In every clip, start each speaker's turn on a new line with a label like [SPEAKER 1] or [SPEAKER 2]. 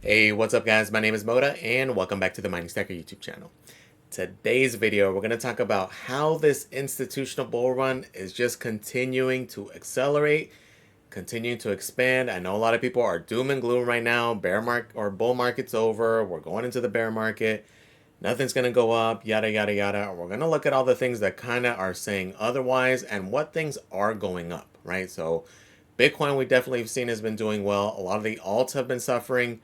[SPEAKER 1] Hey, what's up guys? My name is Moda and welcome back to the Mining Stacker YouTube channel. Today's video, we're going to talk about how this institutional bull run is just continuing to accelerate, continuing to expand. I know a lot of people are doom and gloom right now. Bear market or bull market's over. We're going into the bear market. Nothing's going to go up, yada, yada, yada. We're going to look at all the things that kind of are saying otherwise and what things are going up, right? So Bitcoin, we definitely have seen has been doing well. A lot of the alts have been suffering.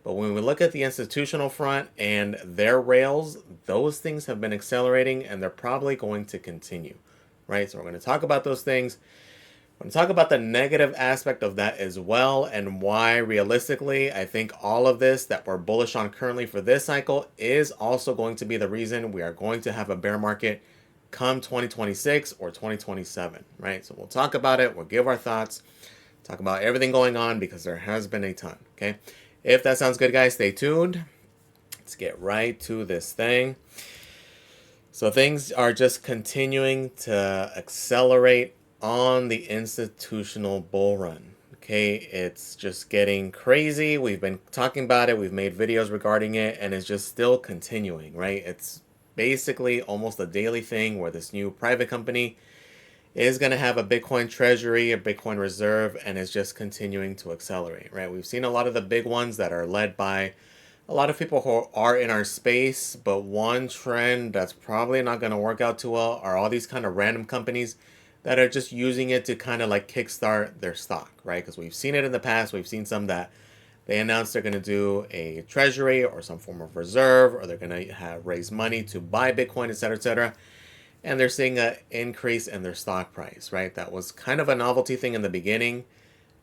[SPEAKER 1] But when we look at the institutional front and their rails, those things have been accelerating and they're probably going to continue, right? So we're going to talk about those things. We're going to talk about the negative aspect of that as well and why realistically I think all of this that we're bullish on currently for this cycle is also going to be the reason we are going to have a bear market come 2026 or 2027, right? So we'll talk about it. We'll give our thoughts, talk about everything going on because there has been a ton, okay? If that sounds good, guys, stay tuned. Let's get right to this thing. So things are just continuing to accelerate on the institutional bull run. Okay, it's just getting crazy. We've been talking about it. We've made videos regarding it, and it's just still continuing, right? It's basically almost a daily thing where this new private company is going to have a Bitcoin treasury, a Bitcoin reserve, and is just continuing to accelerate, right? We've seen a lot of the big ones that are led by a lot of people who are in our space, but one trend that's probably not going to work out too well are all these kind of random companies that are just using it to kind of like kickstart their stock, right? Because we've seen it in the past. We've seen some that they announce they're going to do a treasury or some form of reserve, or they're going to raise money to buy Bitcoin, etc., etc., and they're seeing an increase in their stock price, right? That was kind of a novelty thing in the beginning.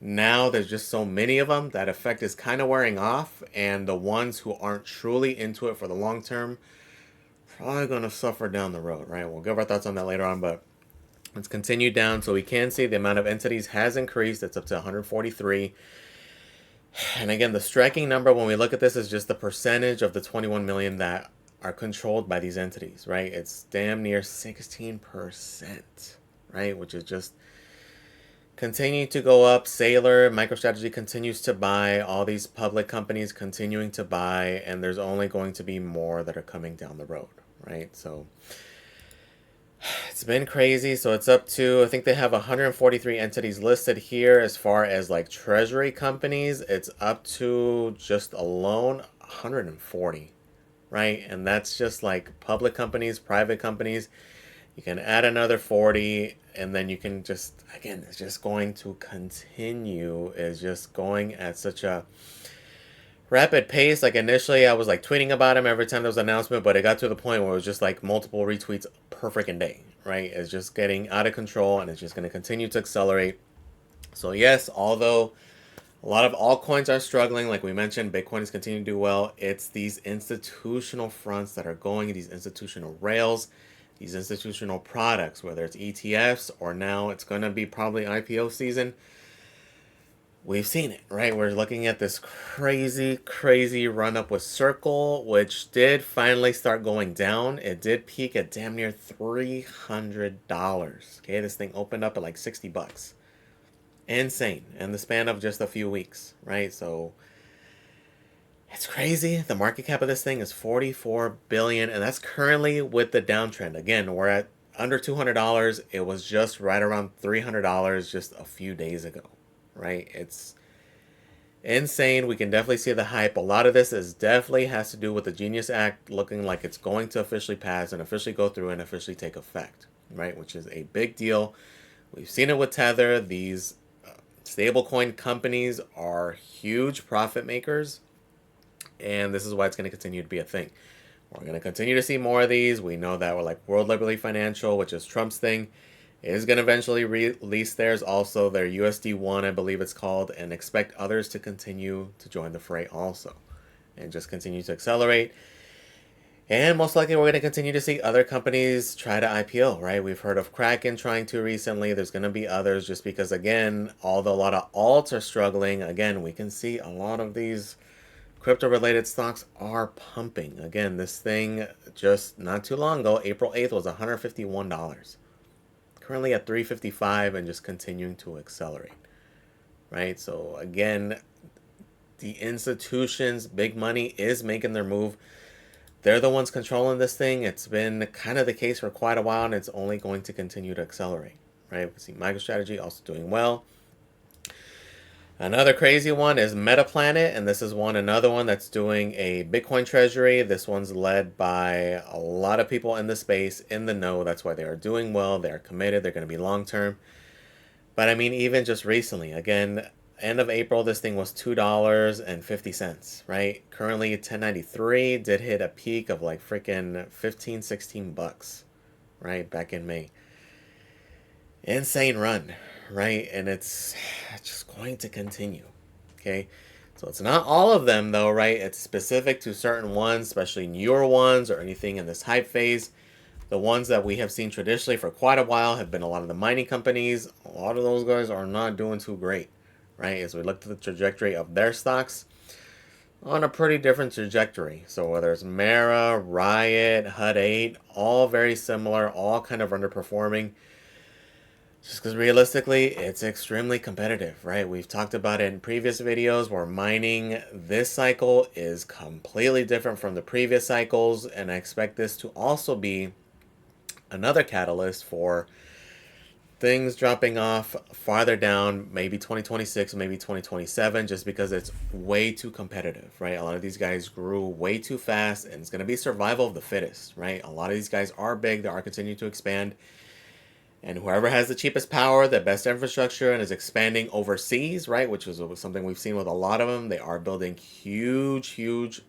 [SPEAKER 1] Now there's just so many of them, that effect is kind of wearing off, and the ones who aren't truly into it for the long term probably going to suffer down the road, right? We'll give our thoughts on that later on, but let's continue down. So we can see the amount of entities has increased. It's up to 143. And again, the striking number when we look at this is just the percentage of the 21 million that are controlled by these entities, right? It's damn near 16%, right? Which is just continuing to go up. Sailor, MicroStrategy continues to buy. All these public companies continuing to buy, and there's only going to be more that are coming down the road, right? So it's been crazy. So it's up to, I think they have 143 entities listed here as far as like treasury companies. It's up to just alone 140. Right? And that's just like public companies, private companies. You can add another 40, and then you can just, again, it's just going to continue. It's just going at such a rapid pace. Like initially I was like tweeting about him every time there was an announcement, but it got to the point where it was just like multiple retweets per freaking day, right? It's just getting out of control, and it's just going to continue to accelerate. So yes, although a lot of altcoins are struggling. Like we mentioned, Bitcoin is continuing to do well. It's these institutional fronts that are going, these institutional rails, these institutional products, whether it's ETFs or now it's going to be probably IPO season. We've seen it, right? We're looking at this crazy, crazy run up with Circle, which did finally start going down. It did peak at damn near $300. Okay, this thing opened up at like 60 bucks. Insane in the span of just a few weeks, right? So it's crazy. The market cap of this thing is 44 billion, and that's currently with the downtrend. Again, we're at under $200. It was just right around $300 just a few days ago, right? It's insane. We can definitely see the hype. A lot of this is definitely has to do with the Genius Act looking like it's going to officially pass and officially go through and officially take effect, right? Which is a big deal. We've seen it with Tether. These stablecoin companies are huge profit makers, and this is why it's going to continue to be a thing. We're going to continue to see more of these. We know that we're like World Liberty Financial, which is Trump's thing, is going to eventually release theirs, also their USD1, I believe it's called, and expect others to continue to join the fray also and just continue to accelerate. And most likely we're going to continue to see other companies try to IPO, right? We've heard of Kraken trying to recently. There's going to be others just because, again, although a lot of alts are struggling, again, we can see a lot of these crypto-related stocks are pumping. Again, this thing just not too long ago, April 8th, was $151. Currently at $355 and just continuing to accelerate, right? So, again, the institutions, big money, is making their move. They're the ones controlling this thing. It's been kind of the case for quite a while, and it's only going to continue to accelerate, right? We see MicroStrategy also doing well. Another crazy one is MetaPlanet, and this is another one that's doing a Bitcoin treasury. This one's led by a lot of people in the space, in the know. That's why they are doing well. They are committed. They're going to be long term. But I mean, even just recently, again, end of April, this thing was $2.50, right? Currently, 1093 did hit a peak of like freaking 15, 16 bucks, right? Back in May. Insane run, right? And it's just going to continue, okay? So it's not all of them though, right? It's specific to certain ones, especially newer ones or anything in this hype phase. The ones that we have seen traditionally for quite a while have been a lot of the mining companies. A lot of those guys are not doing too great, right? As we look at the trajectory of their stocks, on a pretty different trajectory. So whether it's Mara, Riot, HUD8, all very similar, all kind of underperforming. Just because realistically, it's extremely competitive, right? We've talked about it in previous videos where mining this cycle is completely different from the previous cycles, and I expect this to also be another catalyst for things dropping off farther down, maybe 2026, maybe 2027, just because it's way too competitive, right? A lot of these guys grew way too fast, and it's going to be survival of the fittest, right? A lot of these guys are big, they are continuing to expand. And whoever has the cheapest power, the best infrastructure, and is expanding overseas, right, which is something we've seen with a lot of them, they are building huge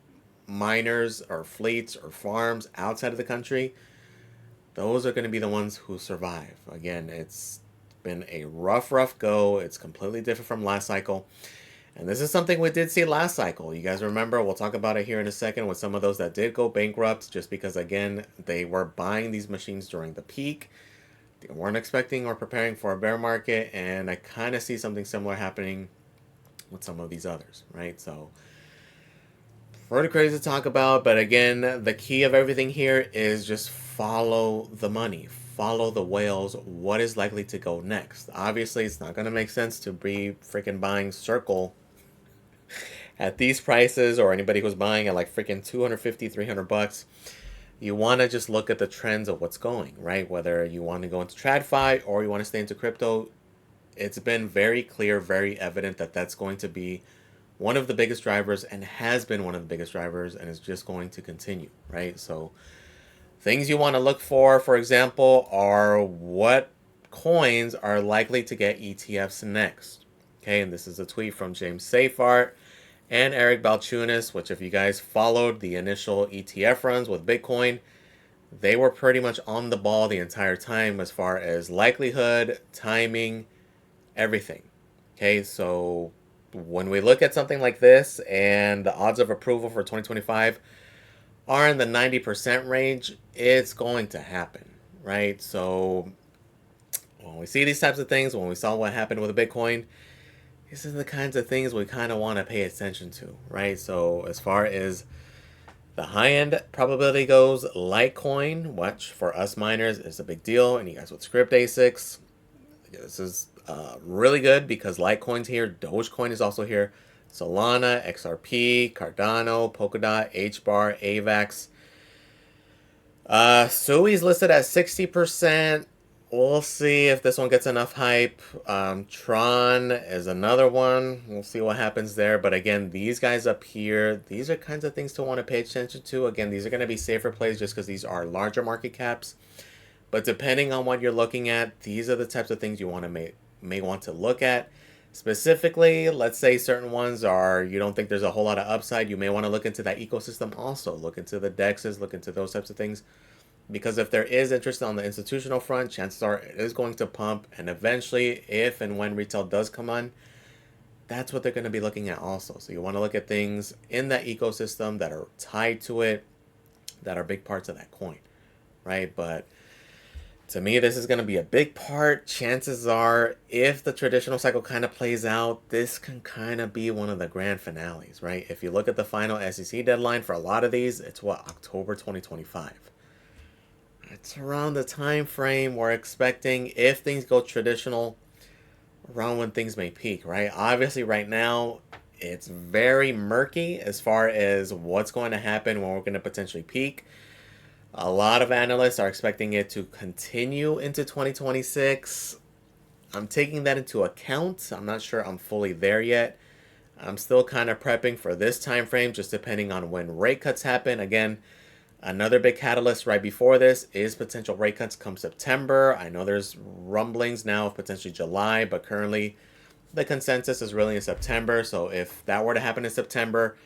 [SPEAKER 1] miners or fleets or farms outside of the country. Those are going to be the ones who survive. Again, it's been a rough go. It's completely different from last cycle. And this is something we did see last cycle. You guys remember, we'll talk about it here in a second, with some of those that did go bankrupt just because, again, they were buying these machines during the peak. They weren't expecting or preparing for a bear market, and I kind of see something similar happening with some of these others, right? So, pretty crazy to talk about, but again, the key of everything here is just follow the money, follow the whales. What is likely to go next? Obviously, it's not going to make sense to be freaking buying Circle at these prices, or anybody who's buying at like freaking 250, 300 bucks. You want to just look at the trends of what's going, right? Whether you want to go into TradFi or you want to stay into crypto, it's been very clear, very evident that that's going to be one of the biggest drivers, and has been one of the biggest drivers, and is just going to continue, right? So things you want to look for example, are what coins are likely to get ETFs next. Okay, and this is a tweet from James Safart and Eric Balchunas, which if you guys followed the initial ETF runs with Bitcoin, they were pretty much on the ball the entire time as far as likelihood, timing, everything. Okay, so when we look at something like this and the odds of approval for 2025 are in the 90% range, it's going to happen, right? So when we see these types of things, when we saw what happened with Bitcoin, these are the kinds of things we kind of want to pay attention to, right? So as far as the high-end probability goes, Litecoin, which for us miners is a big deal, and you guys with script ASICs, this is really good because Litecoin's here, Dogecoin is also here, Solana, XRP, Cardano, Polkadot, HBAR, AVAX. Sui's listed at 60%. We'll see if this one gets enough hype. Tron is another one. We'll see what happens there. But again, these guys up here, these are kinds of things to want to pay attention to. Again, these are going to be safer plays just because these are larger market caps. But depending on what you're looking at, these are the types of things you want to may want to look at. Specifically, let's say certain ones are, you don't think there's a whole lot of upside. You may want to look into that ecosystem also. Look into the DEXs, look into those types of things. Because if there is interest on the institutional front, chances are it is going to pump. And eventually, if and when retail does come on, that's what they're going to be looking at also. So you want to look at things in that ecosystem that are tied to it, that are big parts of that coin, right? But to me, this is going to be a big part. Chances are, if the traditional cycle kind of plays out, this can kind of be one of the grand finales, right? If you look at the final SEC deadline for a lot of these, it's what, October 2025. It's around the time frame we're expecting, if things go traditional, around when things may peak, right? Obviously, right now, It's very murky as far as what's going to happen when we're going to potentially peak. A lot of analysts are expecting it to continue into 2026. I'm taking that into account. I'm not sure I'm fully there yet. I'm still kind of prepping for this time frame, just depending on when rate cuts happen. Again, another big catalyst right before this is potential rate cuts come September. I know there's rumblings now of potentially July, but currently the consensus is really in September. So if that were to happen in September,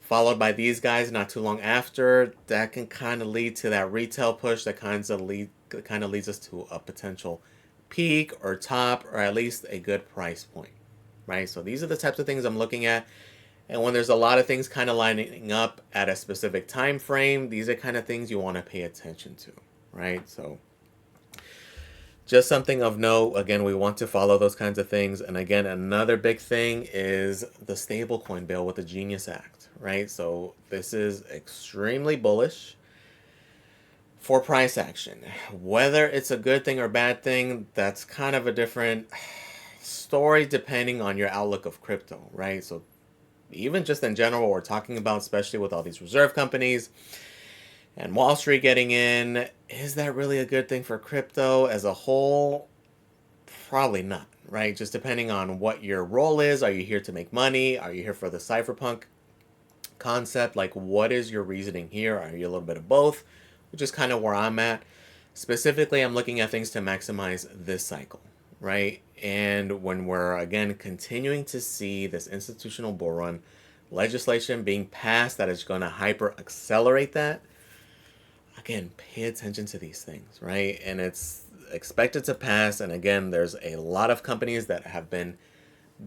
[SPEAKER 1] followed by these guys not too long after, that can kind of lead to that retail push that kind of leads us to a potential peak or top, or at least a good price point, right? So these are the types of things I'm looking at. And when there's a lot of things kind of lining up at a specific time frame, these are kind of things you want to pay attention to, right? So just something of note. Again, we want to follow those kinds of things. And again, another big thing is the stablecoin bill with the Genius Act, right? So this is extremely bullish for price action. Whether it's a good thing or bad thing, that's kind of a different story depending on your outlook of crypto, right? So even just in general, what we're talking about, especially with all these reserve companies and Wall Street getting in, is that really a good thing for crypto as a whole? Probably not, right? Just depending on what your role is. Are you here to make money? Are you here for the cypherpunk concept? Like, what is your reasoning here? Are you a little bit of both? Which is kind of where I'm at. Specifically, I'm looking at things to maximize this cycle, right? And when we're, again, continuing to see this institutional bull run, legislation being passed that is going to hyper accelerate that, again, pay attention to these things, right? And it's expected to pass. And again, there's a lot of companies that have been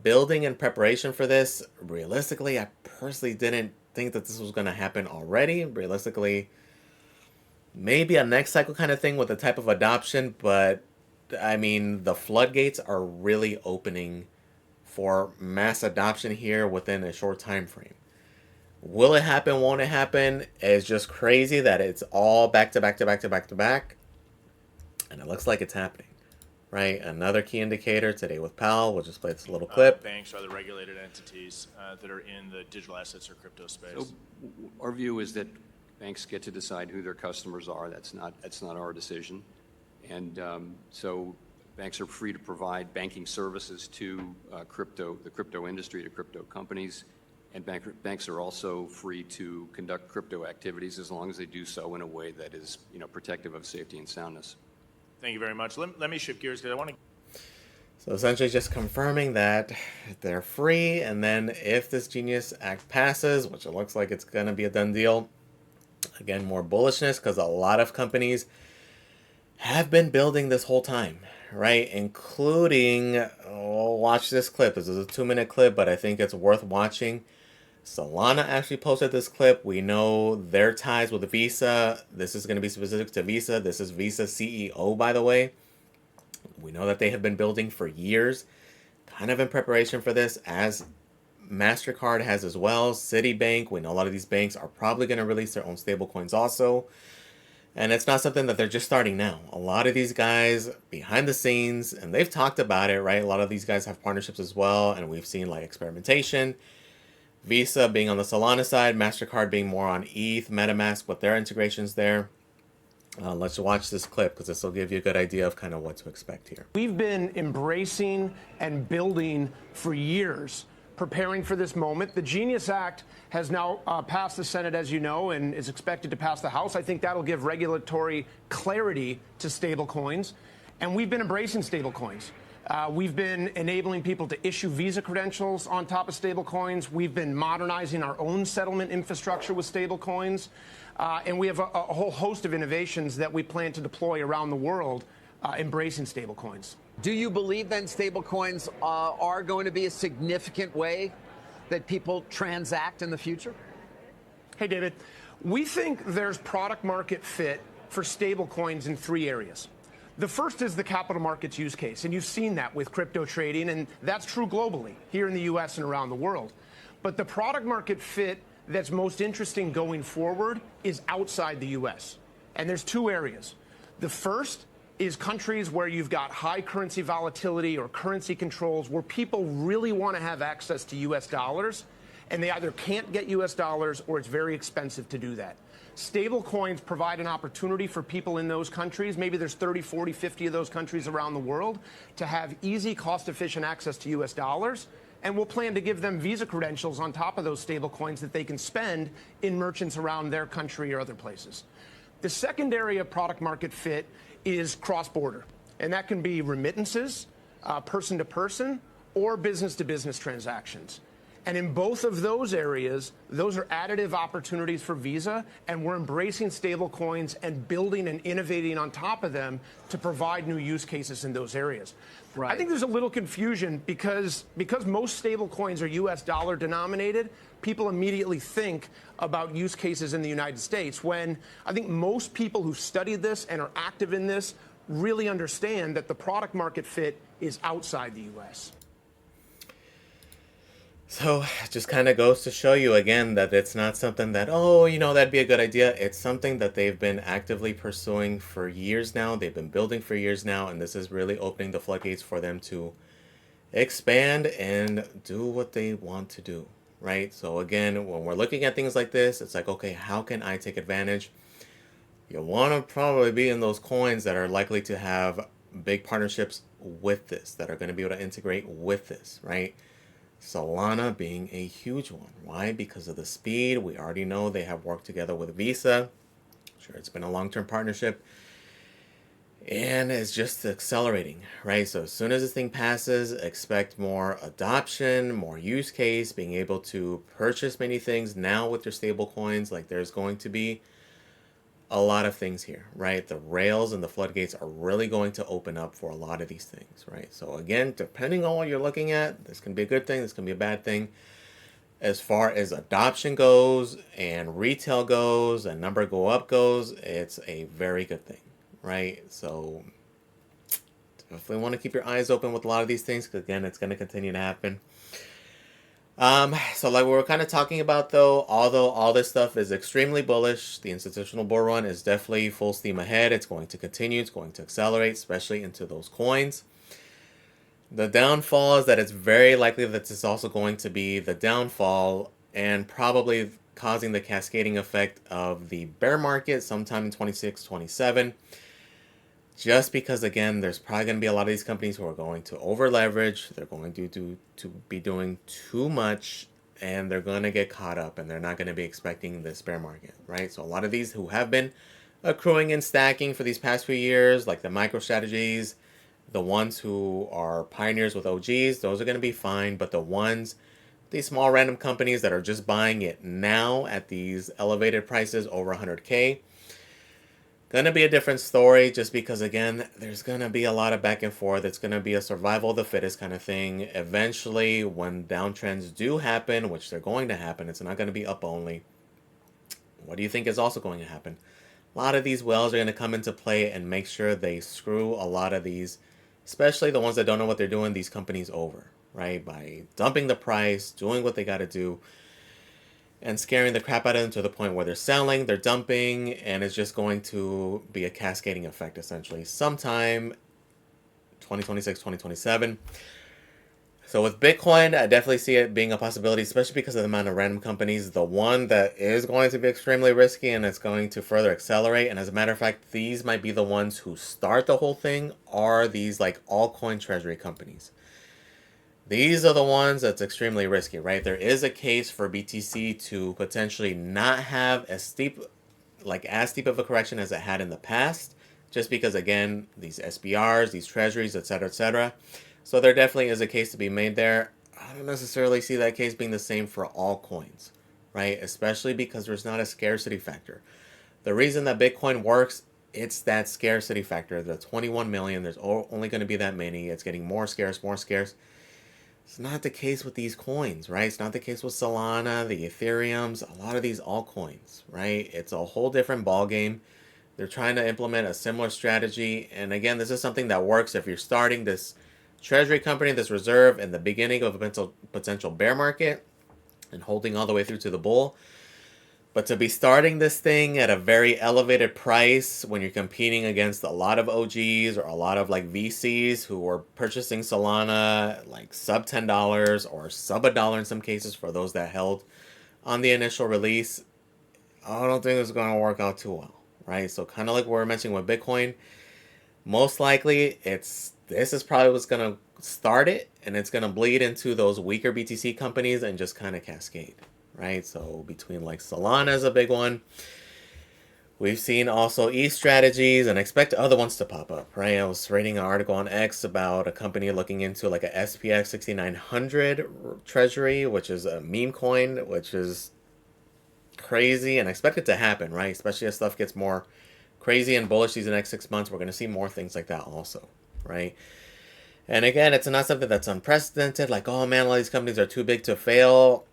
[SPEAKER 1] building in preparation for this. Realistically, I personally didn't think that this was going to happen already. Realistically, maybe a next cycle kind of thing with the type of adoption, but I mean, the floodgates are really opening for mass adoption here within a short time frame. Will it happen? Won't it happen? It's just crazy that it's all back to back to back to back to back. And it looks like it's happening, right? Another key indicator today with Powell. We'll just play this little clip.
[SPEAKER 2] Banks are the regulated entities that are in the digital assets or crypto space.
[SPEAKER 3] So our view is that banks get to decide who their customers are. That's not our decision. And so banks are free to provide banking services to the crypto industry, to crypto companies. And banks are also free to conduct crypto activities as long as they do so in a way that is, protective of safety and soundness.
[SPEAKER 2] Thank you very much. Let me shift gears because I want to.
[SPEAKER 1] So essentially just confirming that they're free, and then if this Genius Act passes, which it looks like it's going to be a done deal, again, more bullishness because a lot of companies have been building this whole time, right? Including, watch this clip. This is a 2-minute clip, but I think it's worth watching. Solana actually posted this clip. We know their ties with Visa. This is going to be specific to Visa. This is Visa's CEO, by the way. We know that they have been building for years, kind of in preparation for this, as MasterCard has as well. Citibank, we know a lot of these banks are probably going to release their own stablecoins also. And it's not something that they're just starting now. A lot of these guys behind the scenes, and they've talked about it, right? A lot of these guys have partnerships as well, and we've seen like experimentation. Visa being on the Solana side, MasterCard being more on ETH, MetaMask with their integrations there. Let's watch this clip because this will give you a good idea of kind of what to expect here.
[SPEAKER 4] We've been embracing and building for years, preparing for this moment. The Genius Act has now passed the Senate, as you know, and is expected to pass the House. I think that'll give regulatory clarity to stablecoins. And we've been embracing stablecoins. We've been enabling people to issue Visa credentials on top of stablecoins. We've been modernizing our own settlement infrastructure with stablecoins. And we have a whole host of innovations that we plan to deploy around the world embracing stablecoins.
[SPEAKER 5] Do you believe then stablecoins are going to be a significant way that people transact in the future?
[SPEAKER 4] Hey, David. We think there's product market fit for stablecoins in 3 areas. The first is the capital markets use case, and you've seen that with crypto trading, and that's true globally, here in the U.S. and around the world. But the product market fit that's most interesting going forward is outside the U.S., and there's 2 areas. The first is countries where you've got high currency volatility or currency controls, where people really want to have access to US dollars, and they either can't get US dollars or it's very expensive to do that. Stable coins provide an opportunity for people in those countries, maybe there's 30, 40, 50 of those countries around the world, to have easy, cost-efficient access to US dollars. And we'll plan to give them Visa credentials on top of those stable coins that they can spend in merchants around their country or other places. The second area of product market fit is cross-border, and that can be remittances, person-to-person, or business-to-business transactions. And in both of those areas, those are additive opportunities for Visa, and we're embracing stable coins and building and innovating on top of them to provide new use cases in those areas.
[SPEAKER 5] Right.
[SPEAKER 4] I think there's a little confusion because most stable coins are US dollar denominated, people immediately think about use cases in the United States, when I think most people who studied this and are active in this really understand that the product market fit is outside the US.
[SPEAKER 1] So it just kind of goes to show you again that it's not something that, oh, that'd be a good idea. It's something that they've been actively pursuing for years now. They've been building for years now, and this is really opening the floodgates for them to expand and do what they want to do, right? So again, when we're looking at things like this, it's like, okay, how can I take advantage? You want to probably be in those coins that are likely to have big partnerships with this, that are going to be able to integrate with this, right? Solana being a huge one. Why? Because of the speed. We already know they have worked together with Visa. Sure, it's been a long-term partnership. And it's just accelerating, right? So as soon as this thing passes, expect more adoption, more use case, being able to purchase many things now with your stable coins. Like, there's going to be a lot of things here, right? The rails and the floodgates are really going to open up for a lot of these things, right? So again, depending on what you're looking at, this can be a good thing, this can be a bad thing. As far as adoption goes and retail goes and number go up goes, it's a very good thing, right? So definitely want to keep your eyes open with a lot of these things, because again, it's going to continue to happen. So like we were kind of talking about though, although all this stuff is extremely bullish, the institutional bull run is definitely full steam ahead. It's going to continue. It's going to accelerate, especially into those coins. The downfall is that it's very likely that this is also going to be the downfall and probably causing the cascading effect of the bear market sometime in 26, 27. Just because, again, there's probably going to be a lot of these companies who are going to over leverage. They're going to be doing too much, and they're going to get caught up, and they're not going to be expecting this bear market, right? So a lot of these who have been accruing and stacking for these past few years, like the micro strategies, the ones who are pioneers with OGs, those are going to be fine. But the ones, these small random companies that are just buying it now at these elevated prices over 100K, gonna be a different story, just because again, there's gonna be a lot of back and forth. It's gonna be a survival of the fittest kind of thing. Eventually, when downtrends do happen, which they're going to happen, it's not gonna be up only. What do you think is also going to happen? A lot of these whales are gonna come into play and make sure they screw a lot of these, especially the ones that don't know what they're doing, these companies over, right? By dumping the price, doing what they gotta do, and scaring the crap out of them to the point where they're selling, they're dumping, and it's just going to be a cascading effect essentially sometime 2026, 2027. So with Bitcoin, I definitely see it being a possibility, especially because of the amount of random companies. The one that is going to be extremely risky and it's going to further accelerate, and as a matter of fact, these might be the ones who start the whole thing, are these like altcoin treasury companies. These are the ones that's extremely risky, right? There is a case for BTC to potentially not have as steep of a correction as it had in the past, just because, again, these SBRs, these treasuries, etc., etc. So there definitely is a case to be made there. I don't necessarily see that case being the same for all coins, right? Especially because there's not a scarcity factor. The reason that Bitcoin works, it's that scarcity factor. The 21 million, there's only going to be that many. It's getting more scarce, more scarce. It's not the case with these coins, right? It's not the case with Solana, the Ethereums, a lot of these altcoins, right? It's a whole different ballgame. They're trying to implement a similar strategy. And again, this is something that works if you're starting this treasury company, this reserve, in the beginning of a potential bear market and holding all the way through to the bull. But to be starting this thing at a very elevated price when you're competing against a lot of OGs or a lot of like VCs who were purchasing Solana like sub $10 or sub $1 in some cases for those that held on the initial release, I don't think it's going to work out too well, right? So kind of like we were mentioning with Bitcoin, most likely this is probably what's going to start it, and it's going to bleed into those weaker BTC companies and just kind of cascade, right? So between like Solana is a big one. We've seen also strategies and expect other ones to pop up, right? I was reading an article on X about a company looking into like a SPX 6900 treasury, which is a meme coin, which is crazy and expect it to happen, right? Especially as stuff gets more crazy and bullish these next 6 months, we're going to see more things like that also, right? And again, it's not something that's unprecedented, like, oh man, all these companies are too big to fail.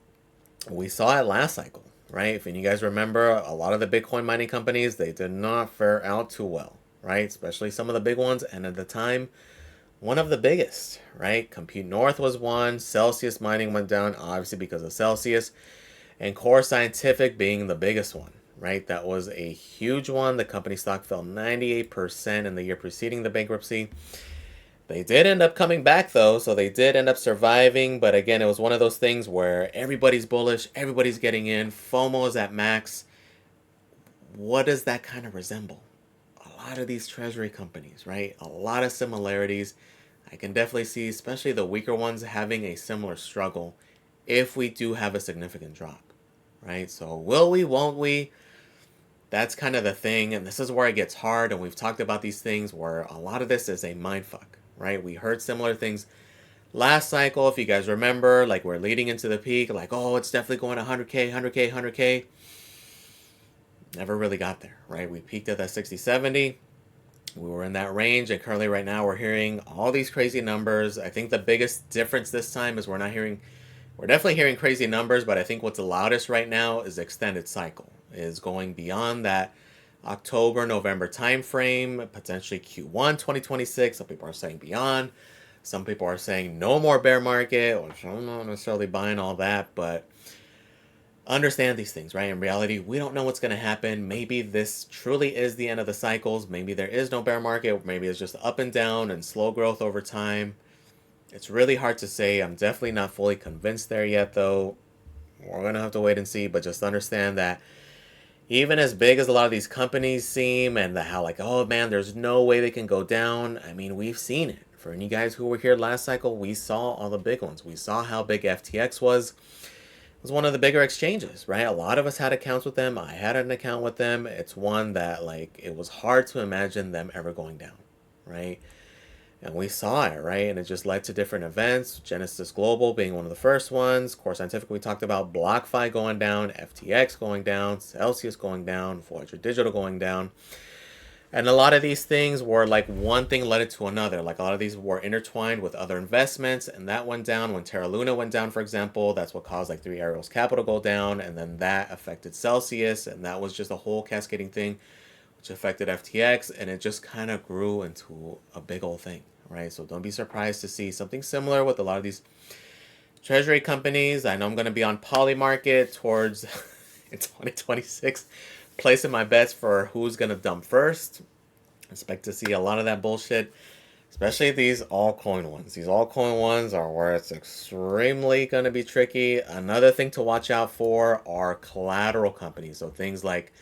[SPEAKER 1] We saw it last cycle, right? If you guys remember, a lot of the Bitcoin mining companies, they did not fare out too well, right? Especially some of the big ones, and at the time, one of the biggest, right? Compute North was one, Celsius Mining went down, obviously because of Celsius, and Core Scientific being the biggest one, right? That was a huge one. The company stock fell 98% in the year preceding the bankruptcy. They did end up coming back though, so they did end up surviving, but again, it was one of those things where everybody's bullish, everybody's getting in, FOMO is at max. What does that kind of resemble? A lot of these treasury companies, right? A lot of similarities. I can definitely see, especially the weaker ones, having a similar struggle if we do have a significant drop, right? So will we, won't we? That's kind of the thing, and this is where it gets hard, and we've talked about these things where a lot of this is a mindfuck, right? We heard similar things last cycle, if you guys remember, like we're leading into the peak, like, oh, it's definitely going to 100K, 100K, 100K. Never really got there, right? We peaked at that 60, 70. We were in that range, and currently right now we're hearing all these crazy numbers. I think the biggest difference this time is we're definitely hearing crazy numbers, but I think what's the loudest right now is extended cycle, is going beyond that October, November timeframe, potentially Q1 2026. Some people are saying beyond. Some people are saying no more bear market, which I'm not necessarily buying all that, but understand these things, right? In reality, we don't know what's going to happen. Maybe this truly is the end of the cycles. Maybe there is no bear market. Maybe it's just up and down and slow growth over time. It's really hard to say. I'm definitely not fully convinced there yet, though. We're going to have to wait and see, but just understand that even as big as a lot of these companies seem and how like, oh man, there's no way they can go down. I mean, we've seen it. For any guys who were here last cycle, we saw all the big ones. We saw how big FTX was. It was one of the bigger exchanges, right? A lot of us had accounts with them. I had an account with them. It's one that like, it was hard to imagine them ever going down, right? And we saw it, right? And it just led to different events. Genesis Global being one of the first ones. Core Scientific, we talked about. BlockFi going down. FTX going down. Celsius going down. Voyager Digital going down. And a lot of these things were like one thing led to another. Like a lot of these were intertwined with other investments. And that went down when Terra Luna went down, for example. That's what caused like Three Arrows Capital go down. And then that affected Celsius. And that was just a whole cascading thing, which affected FTX. And it just kind of grew into a big old thing. Right, so don't be surprised to see something similar with a lot of these treasury companies. I know I'm going to be on Polymarket towards in 2026, placing my bets for who's going to dump first. Expect to see a lot of that bullshit, especially these altcoin ones. These altcoin ones are where it's extremely going to be tricky. Another thing to watch out for are collateral companies, so things like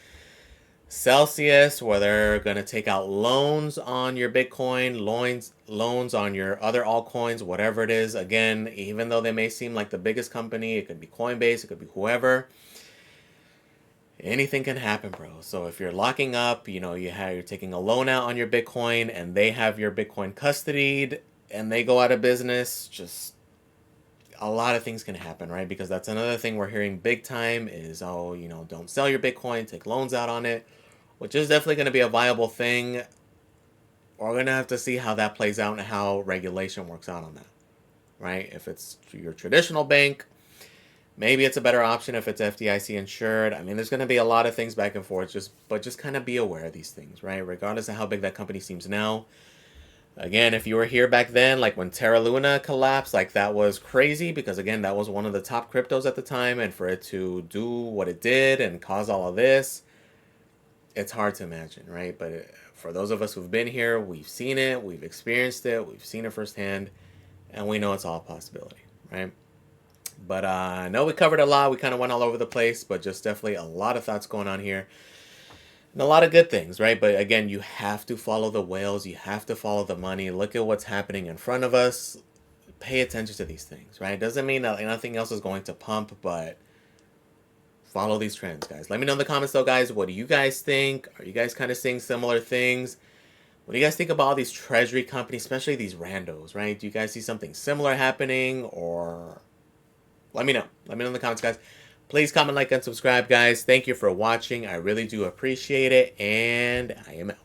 [SPEAKER 1] Celsius, where they're going to take out loans on your Bitcoin, loans on your other altcoins, whatever it is. Again, even though they may seem like the biggest company, it could be Coinbase, it could be whoever. Anything can happen, bro. So if you're locking up, you're taking a loan out on your Bitcoin and they have your Bitcoin custodied and they go out of business, just a lot of things can happen, right? Because that's another thing we're hearing big time is, don't sell your Bitcoin, take loans out on it, which is definitely going to be a viable thing. We're going to have to see how that plays out and how regulation works out on that, right? If it's your traditional bank, maybe it's a better option if it's FDIC insured. I mean, there's going to be a lot of things back and forth, but just kind of be aware of these things, right? Regardless of how big that company seems now, Again, if you were here back then, like when Terra Luna collapsed, like that was crazy because again, that was one of the top cryptos at the time, and for it to do what it did and cause all of this, it's hard to imagine, right? But for those of us who've been here, we've seen it, we've experienced it, we've seen it firsthand, and we know it's all a possibility, right? But I know we covered a lot. We kind of went all over the place, but just definitely a lot of thoughts going on here. And a lot of good things, right? But again, you have to follow the whales. You have to follow the money. Look at what's happening in front of us. Pay attention to these things, right? Doesn't mean that nothing else is going to pump, but follow these trends, guys. Let me know in the comments, though, guys. What do you guys think? Are you guys kind of seeing similar things? What do you guys think about all these treasury companies, especially these randos, right? Do you guys see something similar happening, or let me know. Let me know in the comments, guys. Please comment, like, and subscribe, guys. Thank you for watching. I really do appreciate it, and I am out.